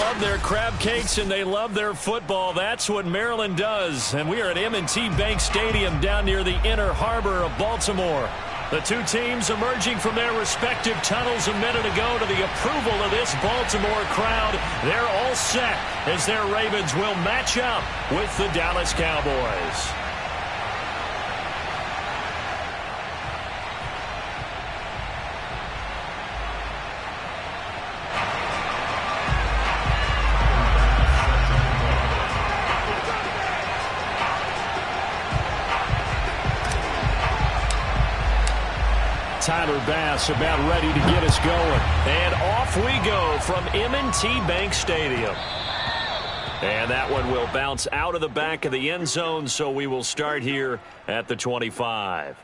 love their crab cakes and they love their football. That's what Maryland does. And we are at M&T Bank Stadium down near the Inner Harbor of Baltimore. The two teams emerging from their respective tunnels a minute ago to the approval of this Baltimore crowd. They're all set as their Ravens will match up with the Dallas Cowboys. Tyler Bass about ready to get us going. And off we go from M&T Bank Stadium. And that one will bounce out of the back of the end zone, so we will start here at the 25.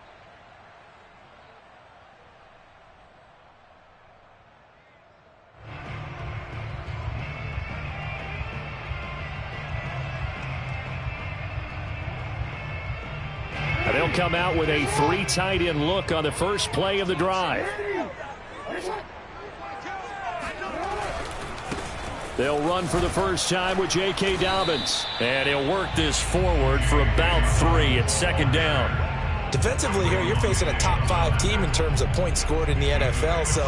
They'll come out with a three tight end look on the first play of the drive. They'll run for the first time with J.K. Dobbins. And he'll work this forward for about 3 at second down. Defensively here, you're facing a top 5 team in terms of points scored in the NFL. So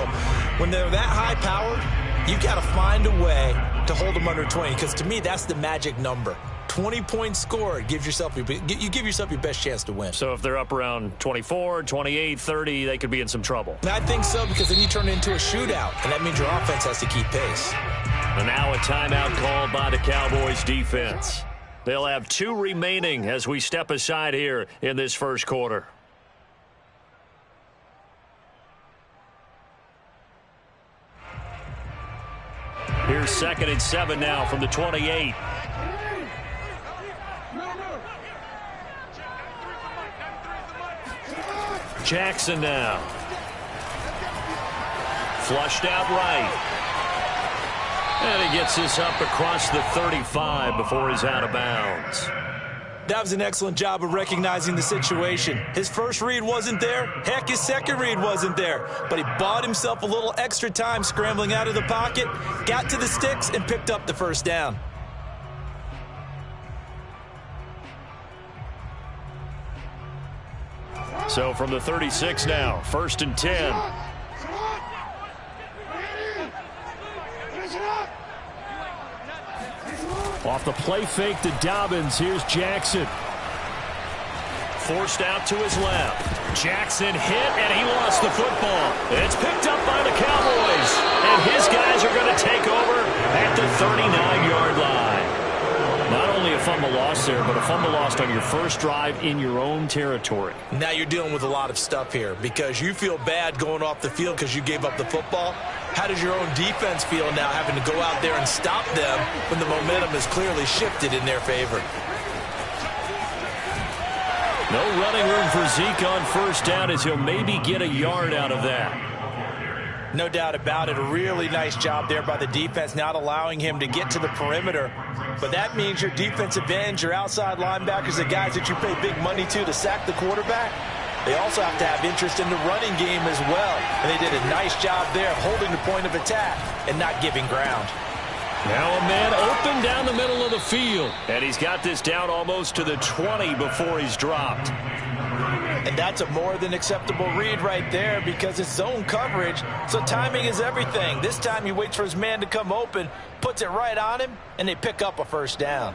when they're that high-powered, you've got to find a way to hold them under 20. Because to me, that's the magic number. 20 points scored, you give yourself your best chance to win. So if they're up around 24, 28, 30, they could be in some trouble. I think so, because then you turn it into a shootout, and that means your offense has to keep pace. And now a timeout called by the Cowboys defense. They'll have 2 remaining as we step aside here in this first quarter. Here's 2nd and 7 now from the 28. Jackson now. Flushed out right. And he gets this up across the 35 before he's out of bounds. That was an excellent job of recognizing the situation. His first read wasn't there. Heck, his second read wasn't there. But he bought himself a little extra time scrambling out of the pocket, got to the sticks, and picked up the first down. So from the 36 now, 1st and 10. Off the play fake to Dobbins, here's Jackson. Forced out to his left. Jackson hit, and he lost the football. It's picked up by the Cowboys. And his guys are going to take over at the 39-yard line. Not only a fumble loss there, but a fumble lost on your first drive in your own territory. Now you're dealing with a lot of stuff here because you feel bad going off the field because you gave up the football. How does your own defense feel now having to go out there and stop them when the momentum is clearly shifted in their favor? No running room for Zeke on first down as he'll maybe get a yard out of that. No doubt about it. A really nice job there by the defense, not allowing him to get to the perimeter. But that means your defensive ends, your outside linebackers, the guys that you pay big money to sack the quarterback, they also have to have interest in the running game as well. And they did a nice job there of holding the point of attack and not giving ground. Now a man open down the middle of the field. And he's got this down almost to the 20 before he's dropped. And that's a more than acceptable read right there because it's zone coverage, so timing is everything. This time he waits for his man to come open, puts it right on him, and they pick up a first down.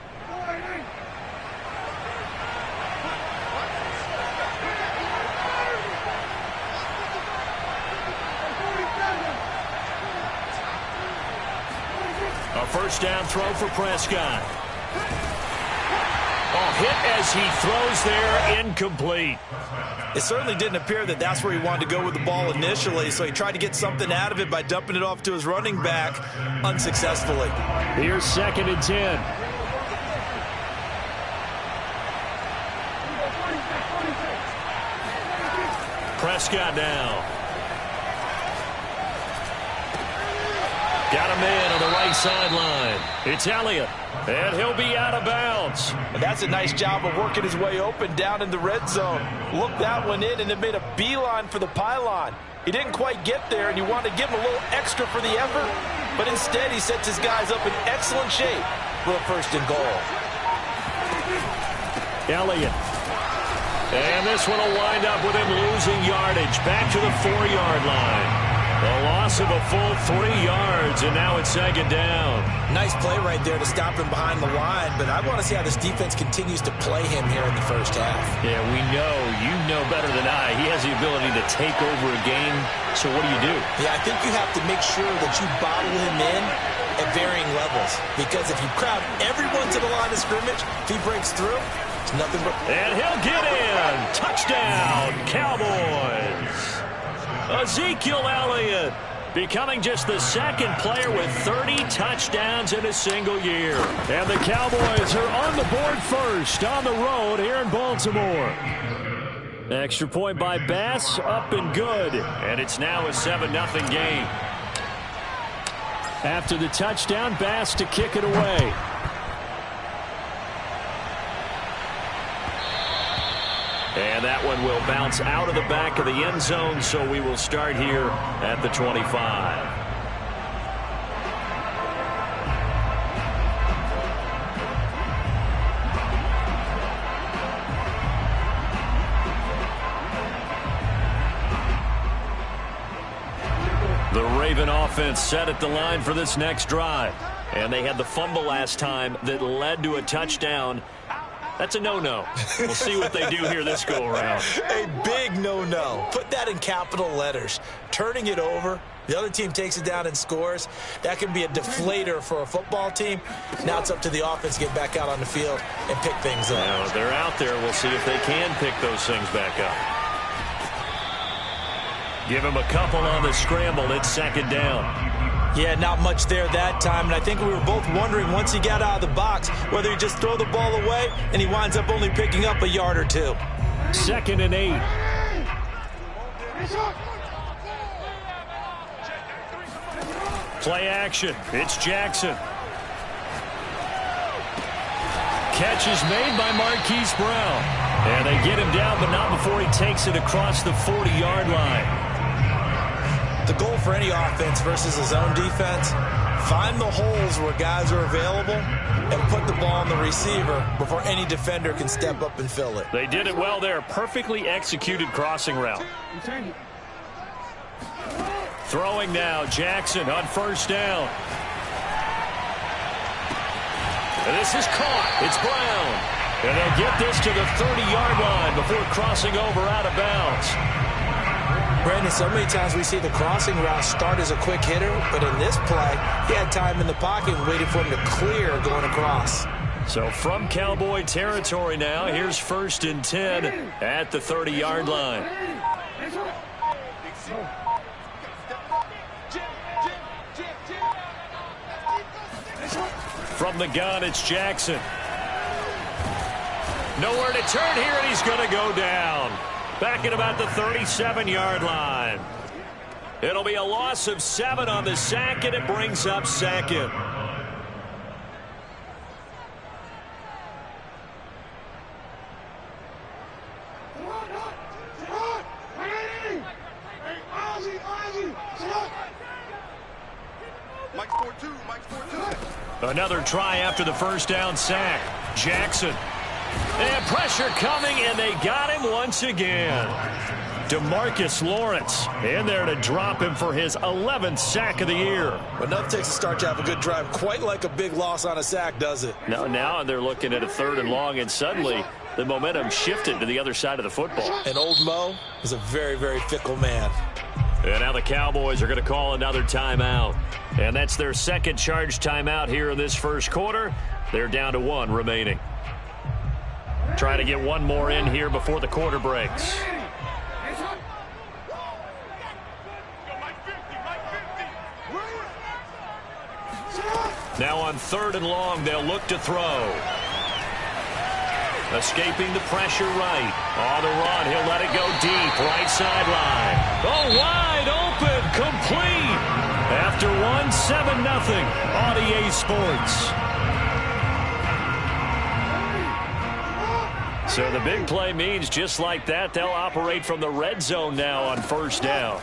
A first down throw for Prescott. Hit as he throws there, incomplete. It certainly didn't appear that that's where he wanted to go with the ball initially, so he tried to get something out of it by dumping it off to his running back unsuccessfully. Here's 2nd and 10. Prescott now. Got a man on the right sideline. It's Elliott, and he'll be out of bounds. And that's a nice job of working his way open down in the red zone. Looked that one in, and it made a beeline for the pylon. He didn't quite get there, and you want to give him a little extra for the effort. but instead he sets his guys up in excellent shape for a first and goal. Elliott. And this one will wind up with him losing yardage back to the 4-yard line. A loss of a full 3 yards, and now it's second down. Nice play right there to stop him behind the line, but I want to see how this defense continues to play him here in the first half. Yeah, we know. You know better than I. He has the ability to take over a game, so what do? Yeah, I think you have to make sure that you bottle him in at varying levels, because if you crowd everyone to the line of scrimmage, if he breaks through, it's nothing but... And he'll get in. Touchdown, Cowboys. Ezekiel Elliott becoming just the second player with 30 touchdowns in a single year. And the Cowboys are on the board first on the road here in Baltimore. Extra point by Bass, up and good. And it's now a 7-0 game. After the touchdown, Bass to kick it away. And that one will bounce out of the back of the end zone, so we will start here at the 25. The Raven offense set at the line for this next drive. And they had the fumble last time that led to a touchdown. That's a no-no. We'll see what they do here this go-around. A big no-no. Put that in capital letters. Turning it over, the other team takes it down and scores. That can be a deflator for a football team. Now it's up to the offense to get back out on the field and pick things up. Now, they're out there. We'll see if they can pick those things back up. Give him a couple on the scramble. It's second down. Yeah, not much there that time, and I think we were both wondering once he got out of the box whether he just throw the ball away and he winds up only picking up a yard or two. 2nd and 8. Play action. It's Jackson. Catch is made by Marquise Brown. And they get him down, but not before he takes it across the 40-yard line. The goal for any offense versus his own defense, find the holes where guys are available and put the ball on the receiver before any defender can step up and fill it. They did it well there. Perfectly executed crossing route. Throwing now, Jackson on first down. And this is caught. It's Brown. And they'll get this to the 30-yard line before crossing over out of bounds. Brandon, so many times we see the crossing route start as a quick hitter, but in this play, he had time in the pocket and waited for him to clear going across. So from Cowboy territory now, here's 1st and 10 at the 30-yard line. From the gun, it's Jackson. Nowhere to turn here, and he's going to go down. Back at about the 37-yard line. It'll be a loss of 7 on the sack, and it brings up 2nd. Another try after the first down sack. Jackson. And pressure coming, and they got him once again. DeMarcus Lawrence in there to drop him for his 11th sack of the year. Enough takes a start to have a good drive. Quite like a big loss on a sack, does it? Now they're looking at a 3rd and long, and suddenly the momentum shifted to the other side of the football. And old Mo is a very, very fickle man. And now the Cowboys are going to call another timeout. And that's their second charge timeout here in this first quarter. They're down to 1 remaining. Trying to get one more in here before the quarter breaks. Now on 3rd and long, they'll look to throw. Escaping the pressure right. On the run, he'll let it go deep. Right sideline. Oh, wide open. Complete. After 1, 7-0 on EA Sports. So the big play means just like that, they'll operate from the red zone now on first down.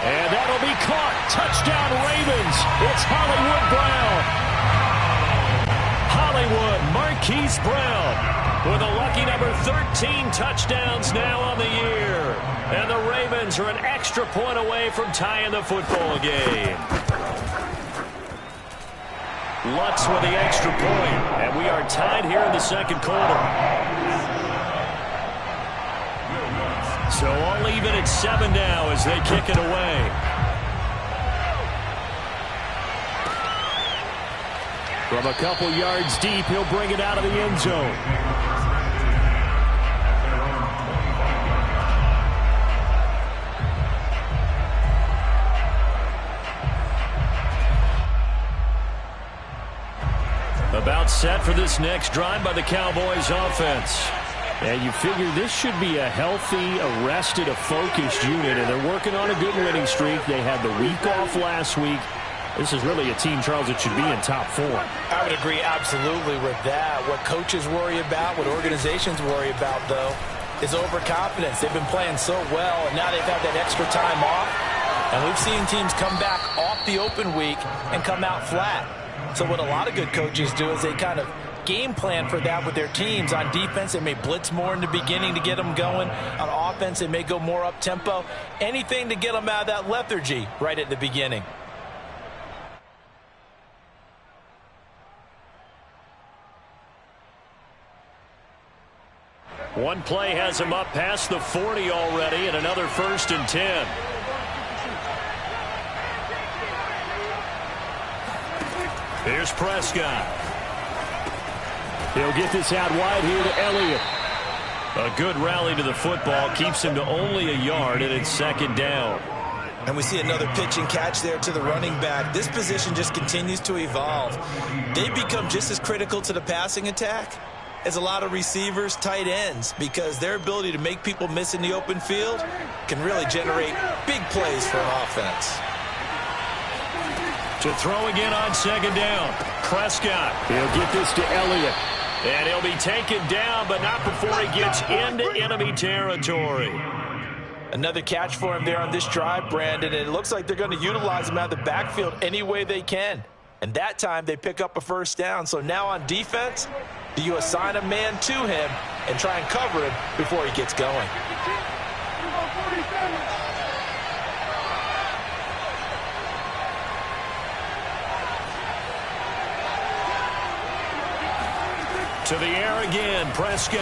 And that'll be caught. Touchdown, Ravens. It's Hollywood Brown. Hollywood Marquise Brown with a lucky number 13 touchdowns now on the year. And the Ravens are an extra point away from tying the football game. Lutz with the extra point. And we are tied here in the second quarter. So all even at 7 now as they kick it away. From a couple yards deep, he'll bring it out of the end zone. About set for this next drive by the Cowboys offense. And you figure this should be a healthy, arrested, a focused unit, and they're working on a good winning streak. They had the week off last week. This is really a team, Charles, that should be in top form. I would agree absolutely with that. What coaches worry about, what organizations worry about, though, is overconfidence. They've been playing so well, and now they've had that extra time off. And we've seen teams come back off the open week and come out flat. So what a lot of good coaches do is they kind of game plan for that with their teams. On defense, they may blitz more in the beginning to get them going. On offense, they may go more up-tempo. Anything to get them out of that lethargy right at the beginning. One play has him up past the 40 already, and another 1st and 10. Here's Prescott. He'll get this out wide here to Elliott. A good rally to the football keeps him to only a yard, and it's 2nd down. And we see another pitch and catch there to the running back. This position just continues to evolve. They become just as critical to the passing attack as a lot of receivers, tight ends, because their ability to make people miss in the open field can really generate big plays for an offense. To throw again on 2nd down. Prescott. He'll get this to Elliott. And he'll be taken down, but not before he gets into enemy territory. Another catch for him there on this drive, Brandon. And it looks like they're going to utilize him out of the backfield any way they can. And that time they pick up a 1st down. So now on defense, do you assign a man to him and try and cover him before he gets going? To the air again, Prescott.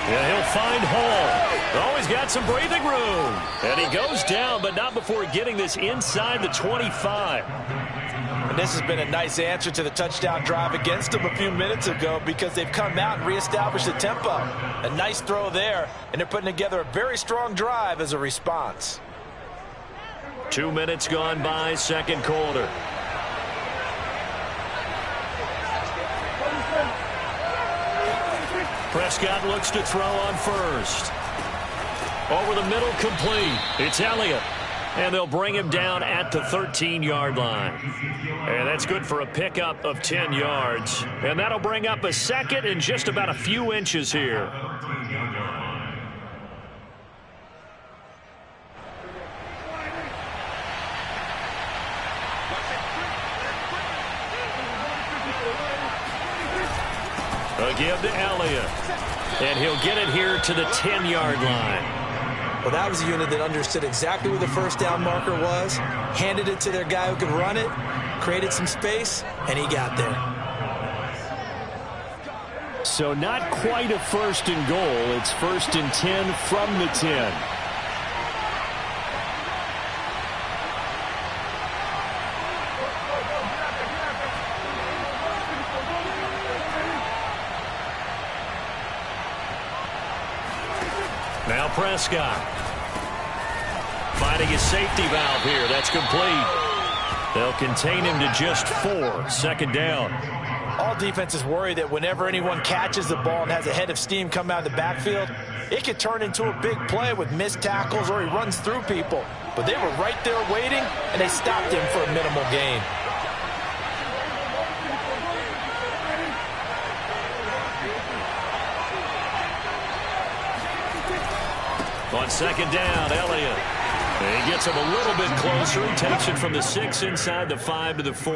Yeah, he'll find Hall. Always got some breathing room. And he goes down, but not before getting this inside the 25. And this has been a nice answer to the touchdown drive against them a few minutes ago because they've come out and reestablished the tempo. A nice throw there, and they're putting together a very strong drive as a response. 2 minutes gone by, 2nd quarter. Prescott looks to throw on 1st. Over the middle, complete. It's Elliott. And they'll bring him down at the 13-yard line. And that's good for a pickup of 10 yards. And that'll bring up a 2nd and just about a few inches here. A give to Elliott. And he'll get it here to the 10-yard line. Well, that was a unit that understood exactly where the 1st down marker was, handed it to their guy who could run it, created some space, and he got there. So not quite a 1st and goal. It's 1st and 10 from the 10. Now Prescott. Finding his safety valve here. That's complete. They'll contain him to just 4. 2nd down. All defenses worry that whenever anyone catches the ball and has a head of steam come out of the backfield, it could turn into a big play with missed tackles or he runs through people. But they were right there waiting, and they stopped him for a minimal gain. On 2nd down, Elliott. He gets him a little bit closer. He takes it from the 6 inside the 5 to the 4.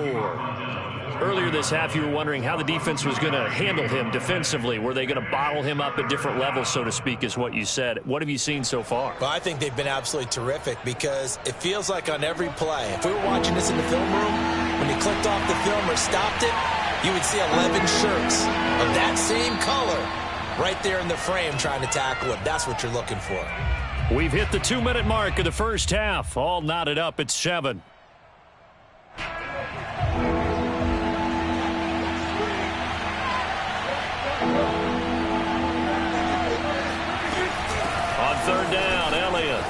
Earlier this half, you were wondering how the defense was going to handle him defensively. Were they going to bottle him up at different levels, so to speak, is what you said. What have you seen so far? Well, I think they've been absolutely terrific because it feels like on every play, if we were watching this in the film room, when you clicked off the film or stopped it, you would see 11 shirts of that same color right there in the frame trying to tackle him. That's what you're looking for. We've hit the 2-minute mark of the first half. All knotted up at 7. On third down, Elliott.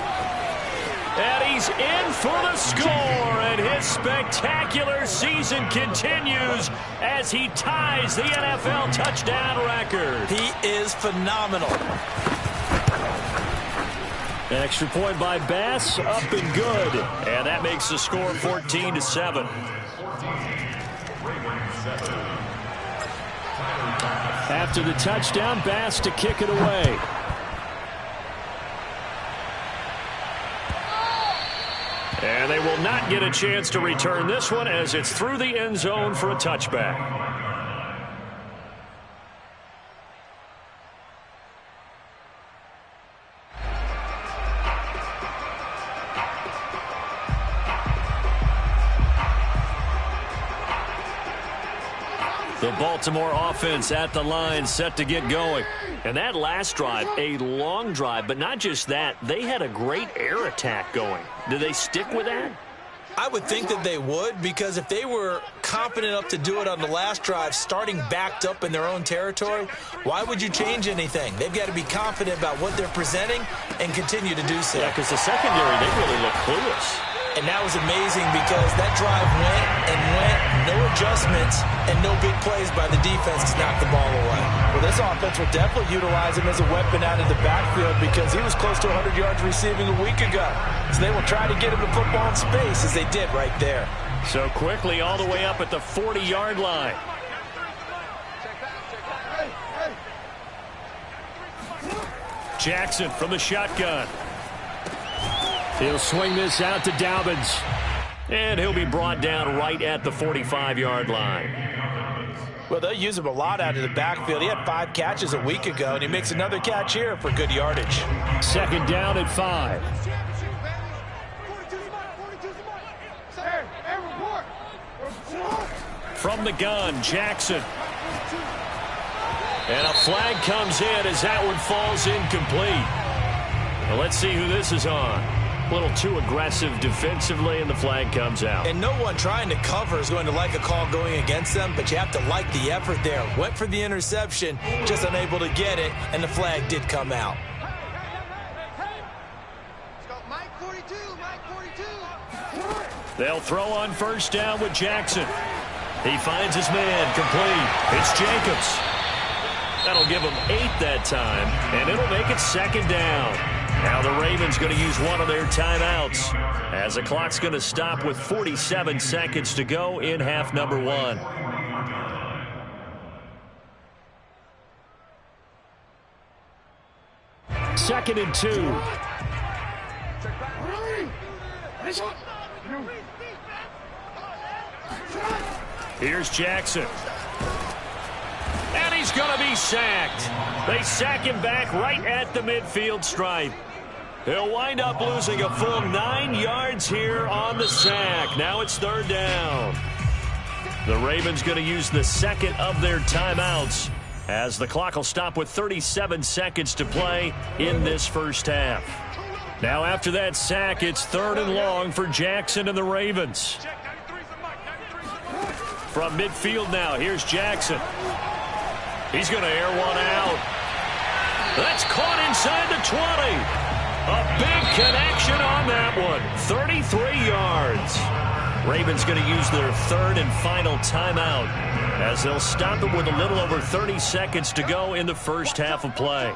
And he's in for the score, and his spectacular season continues as he ties the NFL touchdown record. He is phenomenal. An extra point by Bass, up and good. And that makes the score 14-7. After the touchdown, Bass to kick it away. And they will not get a chance to return this one as it's through the end zone for a touchback. The Baltimore offense at the line, set to get going. And that last drive, a long drive, but not just that. They had a great air attack going. Do they stick with that? I would think that they would, because if they were confident enough to do it on the last drive, starting backed up in their own territory, why would you change anything? They've got to be confident about what they're presenting and continue to do so. Yeah, because the secondary, they really look clueless. And that was amazing because that drive went, no adjustments, and no big plays by the defense to knock the ball away. Well, this offense will definitely utilize him as a weapon out of the backfield because he was close to 100 yards receiving a week ago. So they will try to get him the football in space as they did right there. So quickly all the way up at the 40-yard line. Jackson from the shotgun. He'll swing this out to Dobbins. And he'll be brought down right at the 45-yard line. Well, they'll use him a lot out of the backfield. He had 5 catches a week ago, and he makes another catch here for good yardage. Second down at 5. From the gun, Jackson. And a flag comes in as that one falls incomplete. Well, let's see who this is on. A little too aggressive defensively, and the flag comes out. And no one trying to cover is going to like a call going against them, but you have to like the effort there. Went for the interception, just unable to get it, and the flag did come out. They'll throw on first down with Jackson. He finds his man, complete. It's Jacobs. That'll give him 8 that time, and it'll make it second down. Now the Ravens going to use one of their timeouts as the clock's going to stop with 47 seconds to go in half number 1. Second and 2. Here's Jackson. And he's going to be sacked. They sack him back right at the midfield stripe. He'll wind up losing a full 9 yards here on the sack. Now it's third down. The Ravens going to use the second of their timeouts as the clock will stop with 37 seconds to play in this first half. Now after that sack, it's third and long for Jackson and the Ravens. From midfield now, here's Jackson. He's going to air one out. That's caught inside the 20. A big connection on that one. 33 yards. Ravens going to use their third and final timeout as they'll stop it with a little over 30 seconds to go in the first half of play.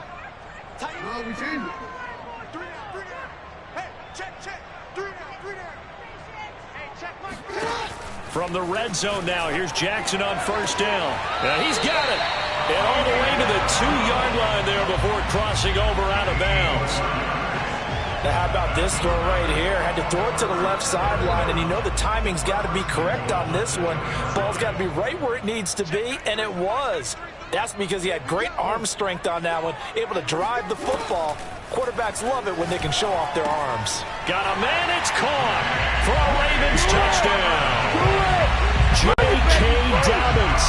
From the red zone now, here's Jackson on first down. And he's got it. And all the way to the 2-yard line there before crossing over out of bounds. Now, how about this throw right here? Had to throw it to the left sideline, and you know the timing's got to be correct on this one. Ball's got to be right where it needs to be, and it was. That's because he had great arm strength on that one, able to drive the football. Quarterbacks love it when they can show off their arms. Got a man, it's caught for a Ravens touchdown. J.K. Dobbins,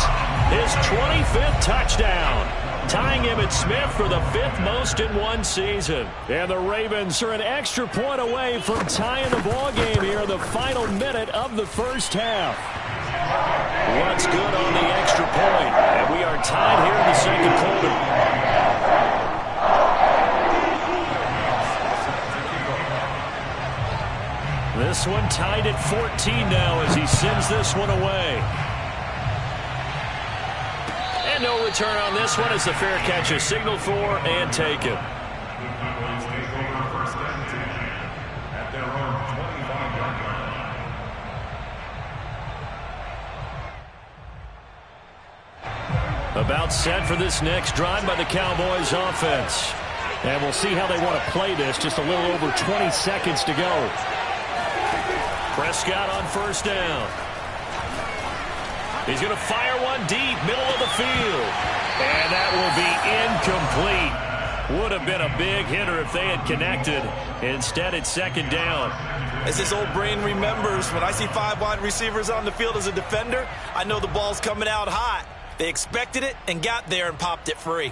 his 25th touchdown, tying Emmitt Smith for the 5th most in one season. And the Ravens are an extra point away from tying the ball game here in the final minute of the first half. What's good on the extra point? And we are tied here in the second quarter. This one tied at 14 now as he sends this one away. And no return on this one as the fair catch is signaled for and taken. About set for this next drive by the Cowboys offense. And we'll see how they want to play this. Just a little over 20 seconds to go. Prescott on first down. He's going to fire one deep, middle of the field. And that will be incomplete. Would have been a big hitter if they had connected. Instead, it's second down. As this old brain remembers, when I see 5 wide receivers on the field as a defender, I know the ball's coming out hot. They expected it and got there and popped it free.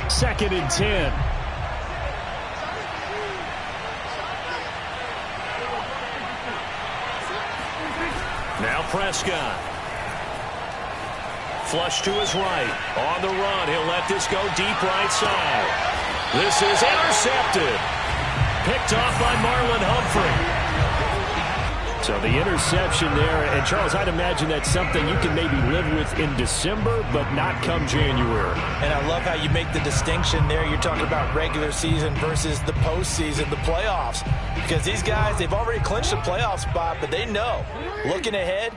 Second and 10. Now Prescott. Flush to his right. On the run. He'll let this go deep right side. This is intercepted. Picked off by Marlon Humphrey. So the interception there. And, Charles, I'd imagine that's something you can maybe live with in December, but not come January. And I love how you make the distinction there. You're talking about regular season versus the postseason, the playoffs. Because these guys, they've already clinched a playoff spot, but they know, looking ahead,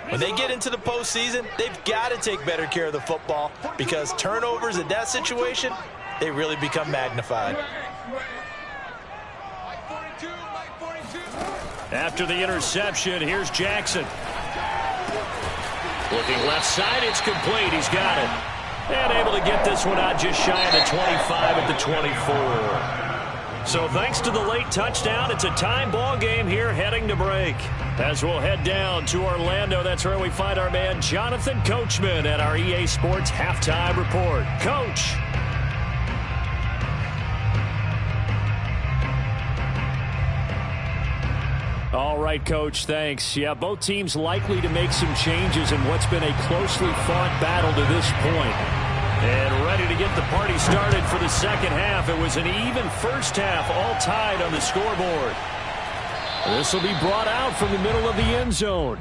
when they get into the postseason, they've got to take better care of the football because turnovers in that situation, they really become magnified. After the interception, here's Jackson. Looking left side, it's complete. He's got it. And able to get this one out just shy of the 25 at the 24. So thanks to the late touchdown, it's a tie ball game here heading to break. As we'll head down to Orlando, that's where we find our man Jonathan Coachman at our EA Sports Halftime Report. Coach. All right, Coach, thanks. Yeah, both teams likely to make some changes in what's been a closely fought battle to this point. And ready to get the party started for the second half. It was an even first half, all tied on the scoreboard. This will be brought out from the middle of the end zone.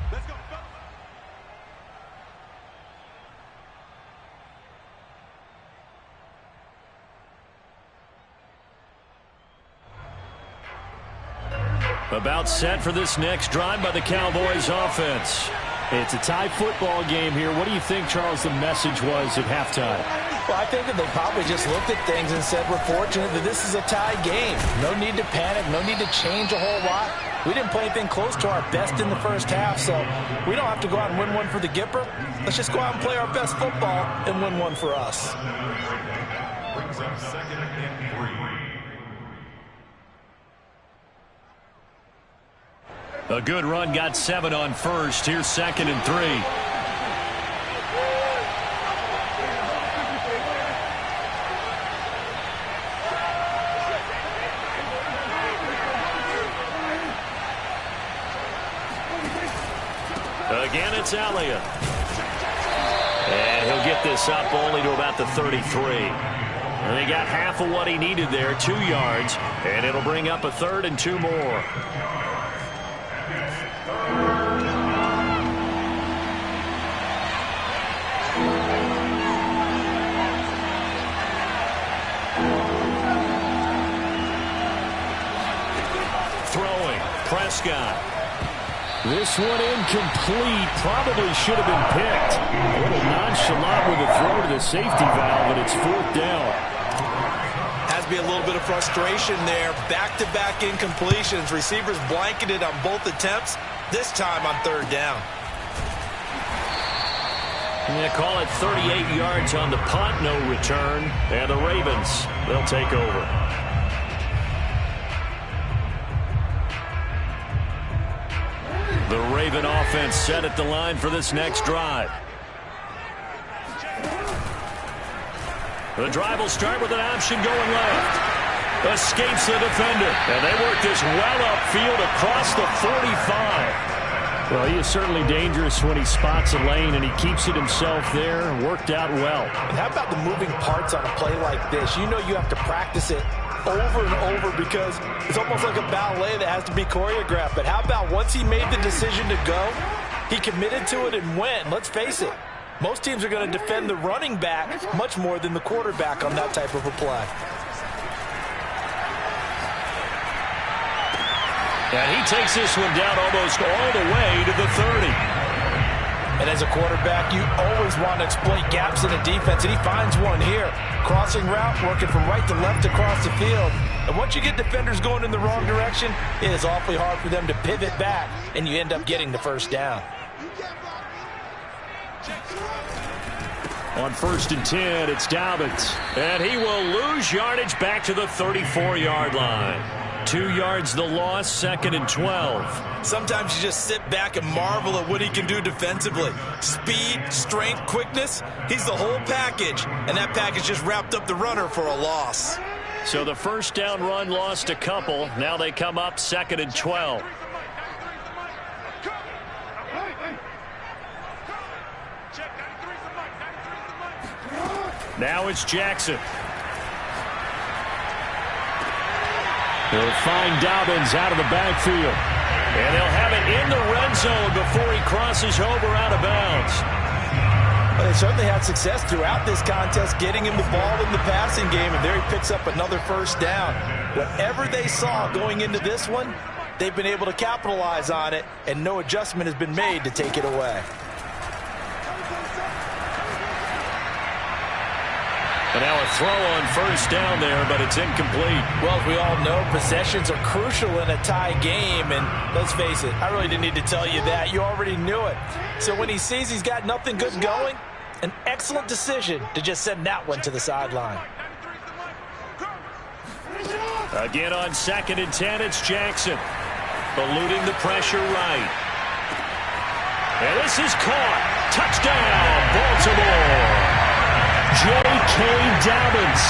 About set for this next drive by the Cowboys offense. It's a tie football game here. What do you think, Charles, the message was at halftime? Well, I think that they probably just looked at things and said, we're fortunate that this is a tie game. No need to panic. No need to change a whole lot. We didn't play anything close to our best in the first half, so we don't have to go out and win one for the Gipper. Let's just go out and play our best football and win one for us. Brings up second and 3. A good run, got 7 on first. Here's second and 3. Again, it's Elliott. And he'll get this up only to about the 33. And he got half of what he needed there, 2 yards. And it'll bring up a 3rd and 2 more. Prescott. This one incomplete. Probably should have been picked. A little nonchalant with a throw to the safety valve, and it's 4th down. Has to be a little bit of frustration there. Back-to-back incompletions. Receivers blanketed on both attempts, this time on 3rd down. Yeah, call it 38 yards on the punt, no return. And the Ravens, they'll take over. The Raven offense set at the line for this next drive. The drive will start with an option going left. Escapes the defender. And they work this well upfield across the 45. Well, he is certainly dangerous when he spots a lane, and he keeps it himself there. Worked out well. And how about the moving parts on a play like this? You know you have to practice it over and over because it's almost like a ballet that has to be choreographed. But how about once he made the decision to go, he committed to it and went. Let's face it, most teams are going to defend the running back much more than the quarterback on that type of a play. And he takes this one down almost all the way to the 30. And as a quarterback, you always want to exploit gaps in a defense, and he finds one here. Crossing route, working from right to left across the field. And once you get defenders going in the wrong direction, it is awfully hard for them to pivot back, and you end up getting the 1st down. On 1st and 10, it's Dobbins. And he will lose yardage back to the 34-yard line. 2 yards the loss, 2nd and 12. Sometimes you just sit back and marvel at what he can do defensively. Speed, strength, quickness, he's the whole package. And that package just wrapped up the runner for a loss. So the 1st down run lost a couple. Now they come up 2nd and 12. Now it's Jackson. He'll find Dobbins out of the backfield. And they'll have it in the red zone before he crosses over out of bounds. Well, they certainly had success throughout this contest getting him the ball in the passing game, and there he picks up another 1st down. Whatever they saw going into this one, they've been able to capitalize on it, and no adjustment has been made to take it away. And now a throw on 1st down there, but it's incomplete. Well, as we all know, possessions are crucial in a tie game. And let's face it, I really didn't need to tell you that. You already knew it. So when he sees he's got nothing good going, an excellent decision to just send that one to the sideline. Again on 2nd and 10, it's Jackson. Eluding the pressure right. And this is caught. Touchdown, Baltimore. J.K. Dobbins,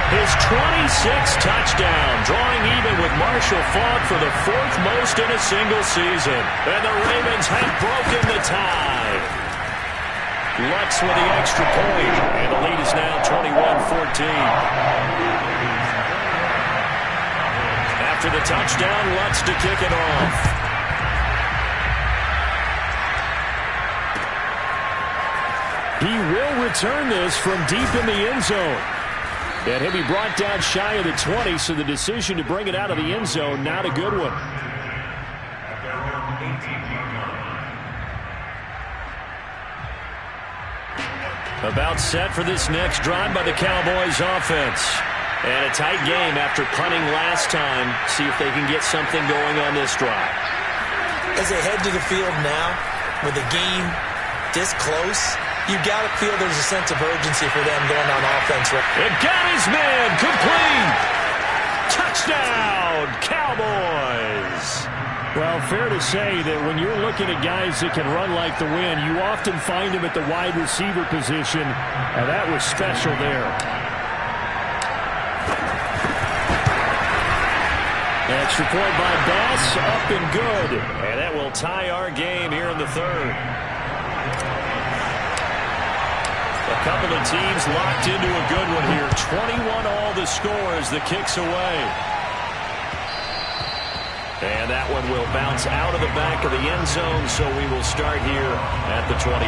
his 26th touchdown, drawing even with Marshall Faulk for the 4th most in a single season. And the Ravens have broken the tie. Lutz with the extra point, and the lead is now 21-14. After the touchdown, Lutz to kick it off. He will return this from deep in the end zone. And he'll be brought down shy of the 20, so the decision to bring it out of the end zone, not a good one. About set for this next drive by the Cowboys offense. And a tight game after punting last time. See if they can get something going on this drive. As they head to the field now, with the game this close, you got to feel there's a sense of urgency for them going on offense. It got his man complete. Touchdown, Cowboys. Well, fair to say that when you're looking at guys that can run like the wind, you often find them at the wide receiver position, and that was special there. Extra point by Bass, up and good. And that will tie our game here in the 3rd. A couple of teams locked into a good one here. 21 all the score as the kick's away. And that one will bounce out of the back of the end zone, so we will start here at the 25.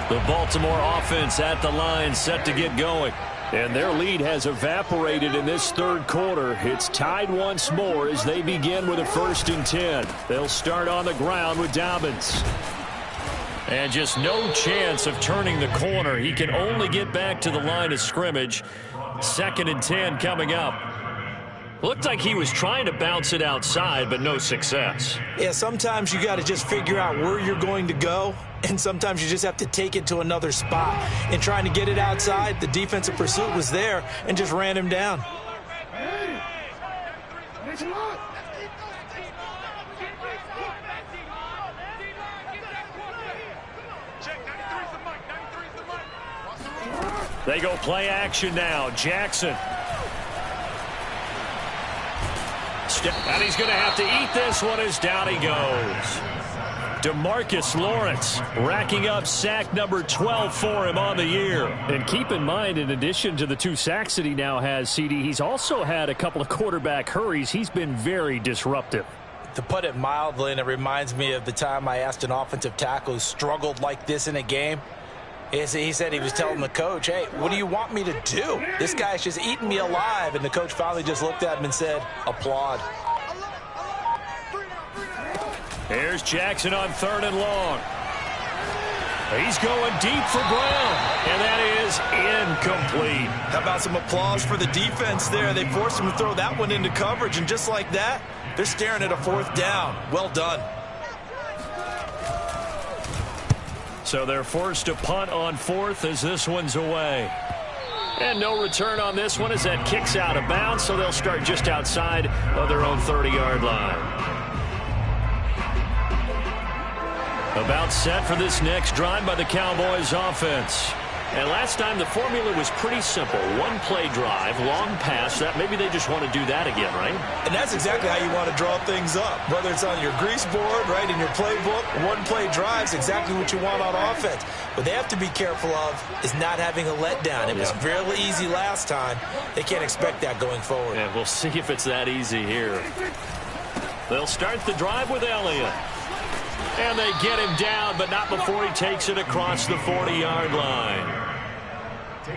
The Baltimore offense at the line, set to get going. And their lead has evaporated in this third quarter. It's tied once more as they begin with a 1st and 10. They'll start on the ground with Dobbins. And just no chance of turning the corner. He can only get back to the line of scrimmage. 2nd and 10 coming up. Looked like he was trying to bounce it outside, but no success. Yeah, sometimes you got to just figure out where you're going to go, and sometimes you just have to take it to another spot. And trying to get it outside, the defensive pursuit was there and just ran him down. They go play action now. Jackson. And he's going to have to eat this one as down he goes. DeMarcus Lawrence racking up sack number 12 for him on the year. And keep in mind, in addition to the 2 sacks that he now has, CD, he's also had a couple of quarterback hurries. He's been very disruptive. To put it mildly, and it reminds me of the time I asked an offensive tackle who struggled like this in a game. He said he was telling the coach, hey, what do you want me to do? This guy's just eating me alive. And the coach finally just looked at him and said, applaud. Here's Jackson on 3rd and long. He's going deep for Brown, and that is incomplete. How about some applause for the defense there? They forced him to throw that one into coverage, and just like that, they're staring at a 4th down. Well done. So they're forced to punt on 4th as this one's away. And no return on this one as that kicks out of bounds, so they'll start just outside of their own 30-yard line. About set for this next drive by the Cowboys offense. And last time the formula was pretty simple. 1-play drive, long pass. That maybe they just want to do that again, right? And that's exactly how you want to draw things up. Whether it's on your grease board, right, in your playbook, 1-play drive's exactly what you want on offense. What they have to be careful of is not having a letdown. It was real easy last time. They can't expect that going forward. And we'll see if it's that easy here. They'll start the drive with Elliott. And they get him down, but not before he takes it across the 40-yard line.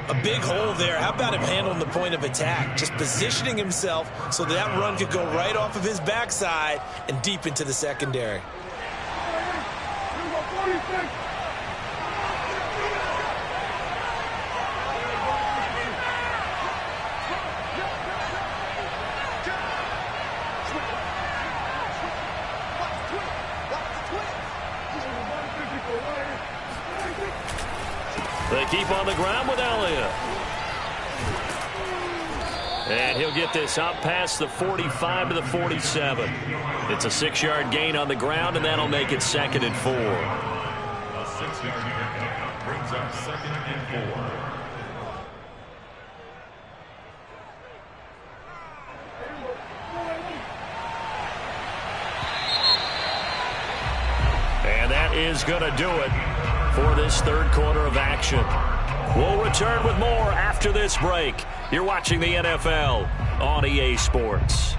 A big hole there. How about him handling the point of attack? Just positioning himself so that run could go right off of his backside and deep into the secondary. They keep on the ground with Elliott. And he'll get this up past the 45 to the 47. It's a 6-yard gain on the ground, and that'll make it 2nd and 4. A 6-yard gain brings up 2nd and 4. And that is going to do it for this third quarter of action. We'll return with more after this break. You're watching the NFL on EA Sports.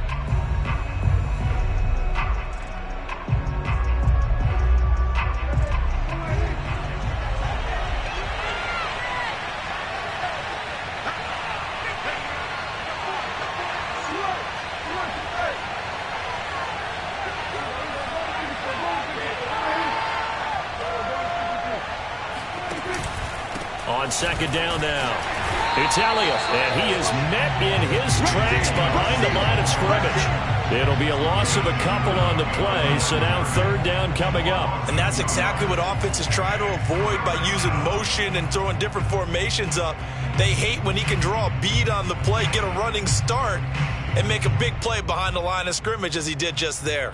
On 2nd down now, it's Elliott, and he is met in his tracks behind the line of scrimmage. It'll be a loss of a couple on the play, so now 3rd down coming up. And that's exactly what offenses try to avoid by using motion and throwing different formations up. They hate when he can draw a bead on the play, get a running start, and make a big play behind the line of scrimmage as he did just there.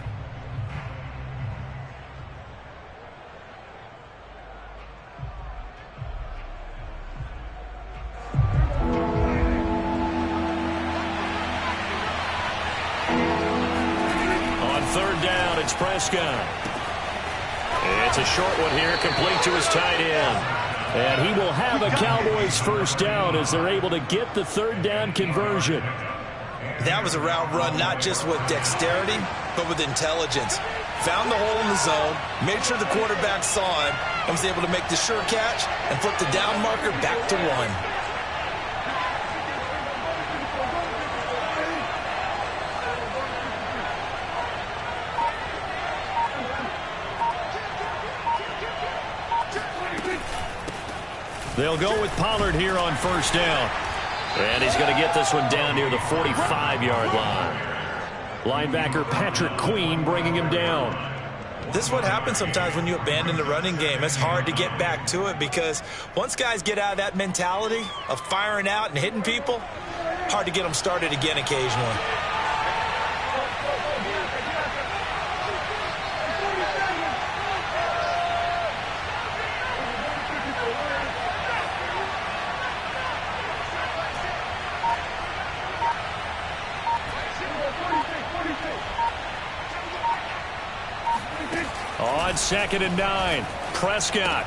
It's Prescott. It's a short one here, complete to his tight end. And he will have a Cowboys 1st down as they're able to get the 3rd down conversion. That was a route run not just with dexterity, but with intelligence. Found the hole in the zone, made sure the quarterback saw him, and was able to make the sure catch and flip the down marker back to 1. They'll go with Pollard here on first down. And he's going to get this one down near the 45-yard line. Linebacker Patrick Queen bringing him down. This is what happens sometimes when you abandon the running game. It's hard to get back to it because once guys get out of that mentality of firing out and hitting people, hard to get them started again occasionally. On 2nd and 9, Prescott.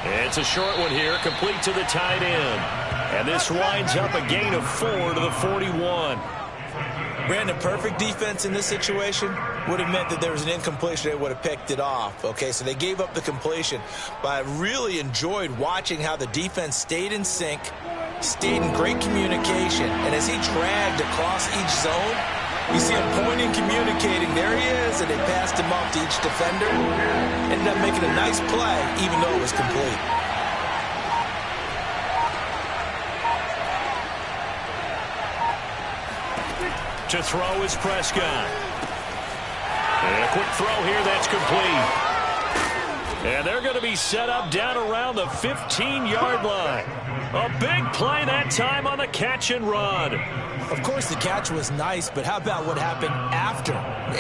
It's a short one here, complete to the tight end. And this winds up a gain of 4 to the 41. Brandon, perfect defense in this situation would have meant that there was an incompletion. They would have picked it off. Okay, so they gave up the completion. But I really enjoyed watching how the defense stayed in sync, stayed in great communication. And as he dragged across each zone, you see him pointing, communicating. There he is, and they passed him off to each defender. Ended up making a nice play, even though it was complete. To throw is Prescott. And a quick throw here, that's complete. And they're going to be set up down around the 15-yard line. A big play that time on the catch and run. Of course, the catch was nice, but how about what happened after?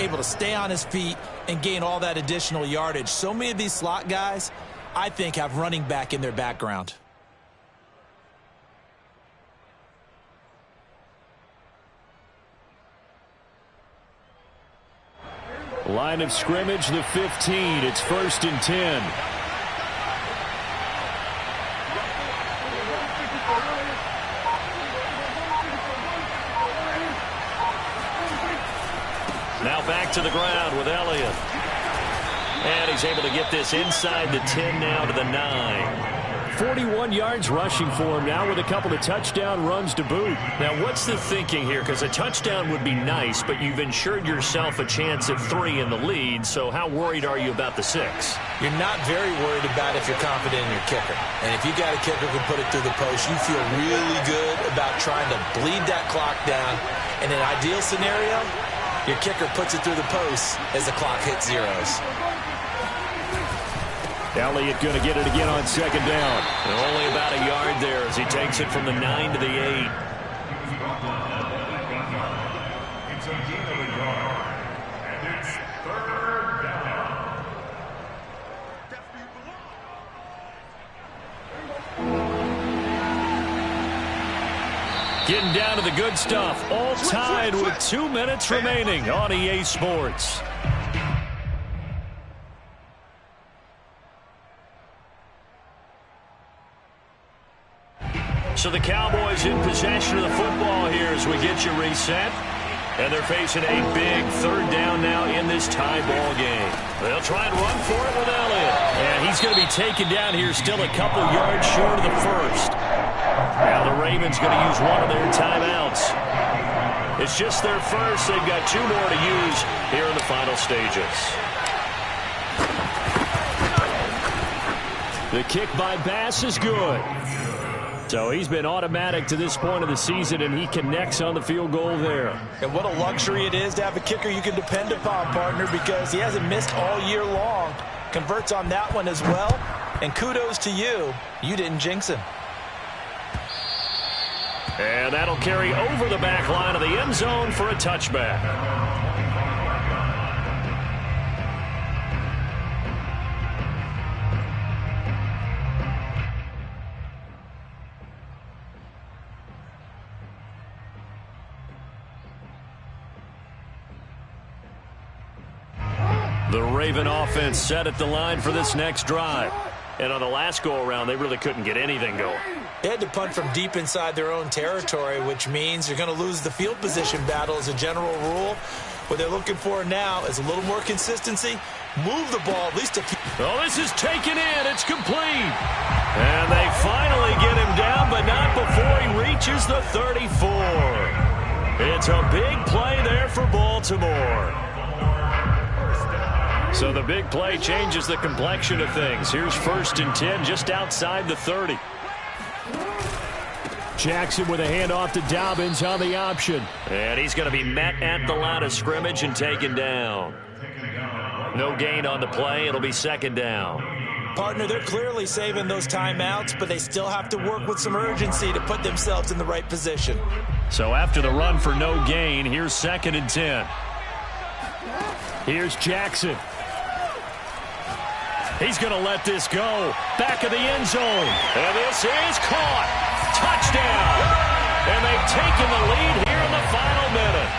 Able to stay on his feet and gain all that additional yardage. So many of these slot guys, I think, have running back in their background. Line of scrimmage, the 15. It's 1st and 10. Now back to the ground with Elliott. And he's able to get this inside the 10 now to the 9. 41 yards rushing for him now with a couple of touchdown runs to boot. Now, what's the thinking here? Because a touchdown would be nice, but you've ensured yourself a chance at 3 in the lead, so how worried are you about the 6? You're not very worried about if you're confident in your kicker. And if you got a kicker who can put it through the post, you feel really good about trying to bleed that clock down. In an ideal scenario, your kicker puts it through the post as the clock hits zeros. Elliott going to get it again on 2nd down. And only about a yard there as he takes it from the 9 to the 8. It's a gain of a yard. And it's 3rd down. Getting down to the good stuff. All tied with 2 minutes remaining on EA Sports. So the Cowboys in possession of the football here as we get you reset. And they're facing a big 3rd down now in this tie ball game. They'll try and run for it with Elliott. And he's going to be taken down here still a couple yards short of the 1st. Now the Ravens going to use one of their timeouts. It's just their 1st. They've got 2 more to use here in the final stages. The kick by Bass is good. So he's been automatic to this point of the season, and he connects on the field goal there. And what a luxury it is to have a kicker you can depend upon, partner, because he hasn't missed all year long. Converts on that one as well. And kudos to you. You didn't jinx him. And that'll carry over the back line of the end zone for a touchback. The Raven offense set at the line for this next drive. And on the last go-around, they really couldn't get anything going. They had to punt from deep inside their own territory, which means you're going to lose the field position battle as a general rule. What they're looking for now is a little more consistency. Move the ball at least a few. Oh, this is taken in. It's complete. And they finally get him down, but not before he reaches the 34. It's a big play there for Baltimore. So the big play changes the complexion of things. Here's 1st and 10 just outside the 30. Jackson with a handoff to Dobbins on the option. And he's going to be met at the line of scrimmage and taken down. No gain on the play. It'll be 2nd down. Partner, they're clearly saving those timeouts, but they still have to work with some urgency to put themselves in the right position. So after the run for no gain, here's 2nd and 10. Here's Jackson. He's going to let this go. Back of the end zone. And this is caught. Touchdown. And they've taken the lead here in the final minute.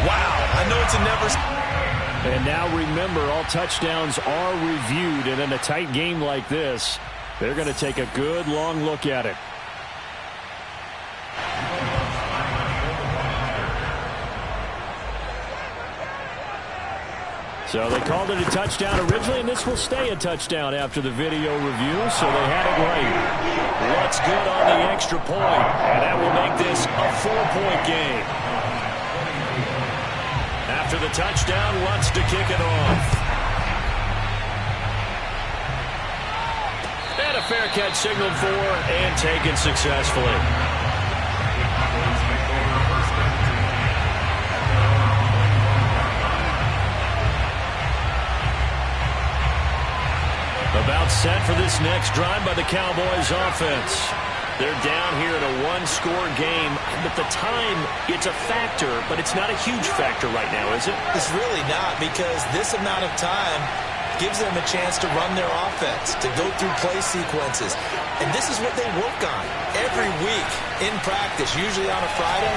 Wow, I know it's a never... And now remember, all touchdowns are reviewed, and in a tight game like this, they're going to take a good long look at it. So they called it a touchdown originally, and this will stay a touchdown after the video review, so they had it right. What's good on the extra point, and that will make this a 4-point game. After the touchdown, wants to kick it off. And a fair catch signaled for and taken successfully. About set for this next drive by the Cowboys offense. They're down here in a one-score game. But the time, it's a factor, but it's not a huge factor right now, is it? It's really not, because this amount of time gives them a chance to run their offense, to go through play sequences. And this is what they work on every week in practice, usually on a Friday.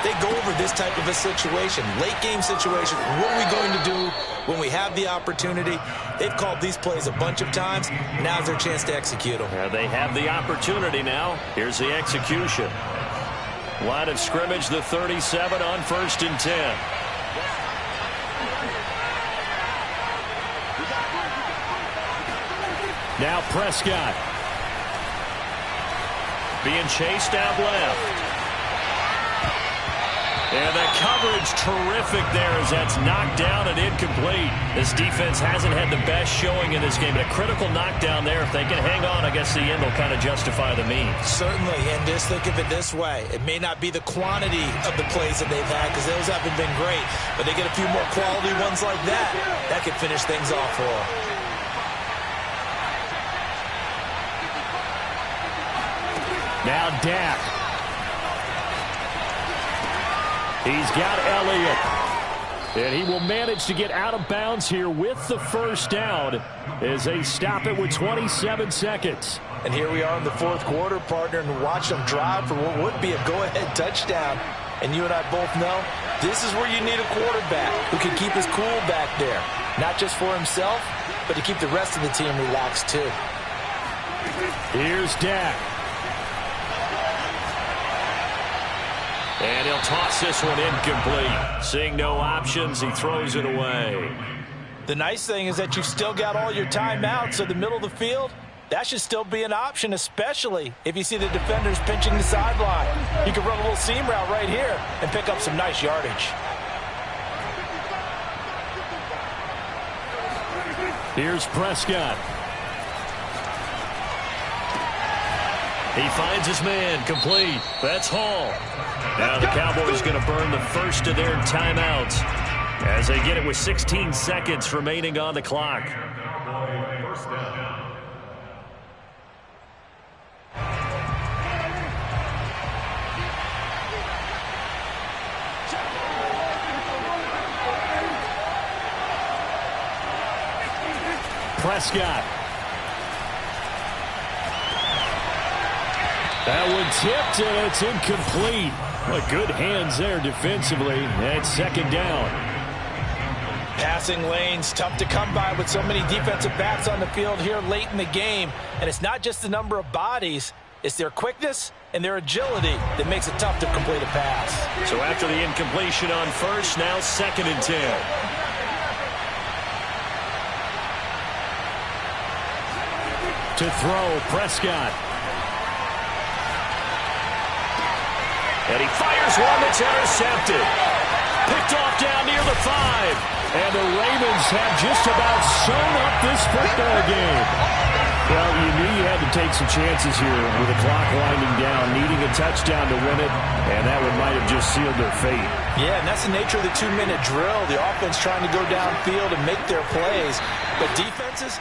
They go over this type of a situation, late game situation. What are we going to do when we have the opportunity? They've called these plays a bunch of times. Now's their chance to execute them. Yeah, they have the opportunity now. Here's the execution. Line of scrimmage, the 37 on 1st and 10. Now Prescott. Being chased out left. And the coverage terrific there as that's knocked down and incomplete. This defense hasn't had the best showing in this game. But a critical knockdown there. If they can hang on, I guess the end will kind of justify the means. Certainly, and just think of it this way. It may not be the quantity of the plays that they've had, because those haven't been great. But they get a few more quality ones like that. That could finish things off for them. Now Dak. He's got Elliott. And he will manage to get out of bounds here with the first down as they stop it with 27 seconds. And here we are in the 4th quarter, partner, and watch them drive for what would be a go-ahead touchdown. And you and I both know this is where you need a quarterback who can keep his cool back there. Not just for himself, but to keep the rest of the team relaxed too. Here's Dak. And he'll toss this one incomplete. Seeing no options, he throws it away. The nice thing is that you've still got all your timeouts, so the middle of the field, that should still be an option, especially if you see the defenders pinching the sideline. You can run a little seam route right here and pick up some nice yardage. Here's Prescott. He finds his man, complete. That's Hall. Now the Cowboys going to burn the first of their timeouts as they get it with 16 seconds remaining on the clock. Prescott. That one tipped, and it's incomplete. Well, good hands there defensively. And 2nd down. Passing lanes, tough to come by with so many defensive backs on the field here late in the game. And it's not just the number of bodies. It's their quickness and their agility that makes it tough to complete a pass. So after the incompletion on first, now 2nd and 10. To throw, Prescott. And he fires one that's intercepted. Picked off down near the And the Ravens have just about sewn up this football game. Well, you knew you had to take some chances here with the clock winding down, needing a touchdown to win it, and that one might have just sealed their fate. Yeah, and that's the nature of the 2-minute drill. The offense trying to go downfield and make their plays, but defenses